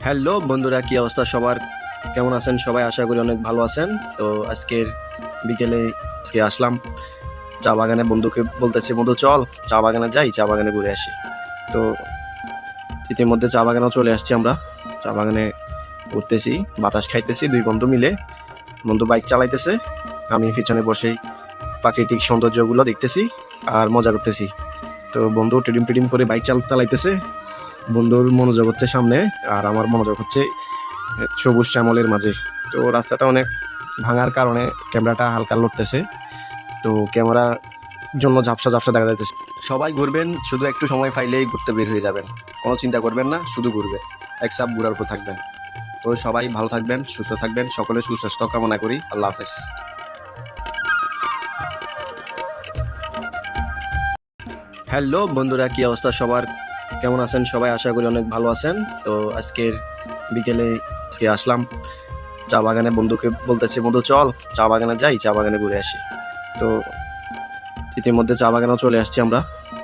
Hello বন্ধুরা, কি অবস্থা সবার? কেমন আছেন সবাই? আশা করি অনেক ভালো আছেন। তো আজকের বিকেলে আসলাম চা বাগানে। বন্ধুকে বলতেছি, বন্ধু চল চা বাগানে যাই, চা বাগানে ঘুরে আসি। তো ইতিমধ্যে চা বাগানেও চলে আসছি আমরা। চা বাগানে ঘুরতেছি, বাতাস খাইতেছি দুই বন্ধু মিলে। বন্ধু বাইক চালাইতেছে, আমি পিছনে বসেই প্রাকৃতিক সৌন্দর্যগুলো দেখতেছি আর মজা করতেছি। তো বন্ধু টিডিম টিডিম করে বাইক চালাইতেছে। বন্ধুর মনোযোগ হচ্ছে সামনে, আর আমার মনোযোগ হচ্ছে সবুজ শ্যামলের মাঝে। তো রাস্তাটা অনেক ভাঙার কারণে ক্যামেরাটা হালকা লড়তেছে। তো ক্যামেরার জন্য ঝাপসা ঝাপসা দেখা যাইতেছে। সবাই ঘুরবেন, শুধু একটু সময় পাইলেই ঘুরতে বের হয়ে যাবেন। কোনো চিন্তা করবেন না, শুধু ঘুরবে, এক সাপ ঘুরার উপর থাকবেন। তো সবাই ভালো থাকবেন, সুস্থ থাকবেন, সকলে সুস্বাস্থ্য কামনা করি। আল্লাহ হাফেজ। হ্যালো বন্ধুরা, কি অবস্থা সবার? কেমন আছেন সবাই? আশা করি অনেক ভালো আছেন। তো আজকের বিকেলে আসলাম চা বাগানে। বন্ধুকে বলতেছি, বন্ধু চল চা বাগানে যাই, চা বাগানে ঘুরে আসি। তো ইতিমধ্যে চা বাগানেও চলে আসছি আমরা।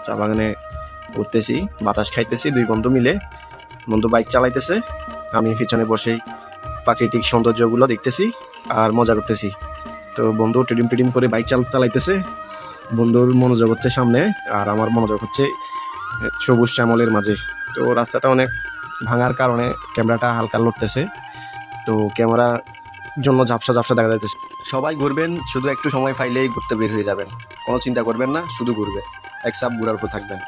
চা বাগানে ঘুরতেছি, বাতাস খাইতেছি দুই বন্ধু মিলে। বন্ধু বাইক চালাইতেছে, আমি পিছনে বসেই প্রাকৃতিক সৌন্দর্যগুলো দেখতেছি আর মজা করতেছি। তো বন্ধু টিডিম টিডিম করে বাইক চালাইতেছে। বন্ধুর মনোযোগ হচ্ছে সামনে, আর আমার মনোযোগ হচ্ছে সবুজ শ্যামলের মাঝে। তো রাস্তাটা অনেক ভাঙার কারণে ক্যামেরাটা হালকা লড়তেছে। তো ক্যামেরার জন্য ঝাপসা ঝাপসা দেখা যাইতেছে। সবাই ঘুরবেন, শুধু একটু সময় পাইলেই ঘুরতে বের হয়ে যাবেন। কোনো চিন্তা করবেন না, শুধু ঘুরবে, এক সাপ ঘুরার উপর থাকবেন।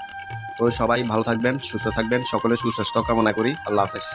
তো সবাই ভালো থাকবেন, সুস্থ থাকবেন, সকলে সুস্বাস্থ্য কামনা করি। আল্লাহ হাফেজ।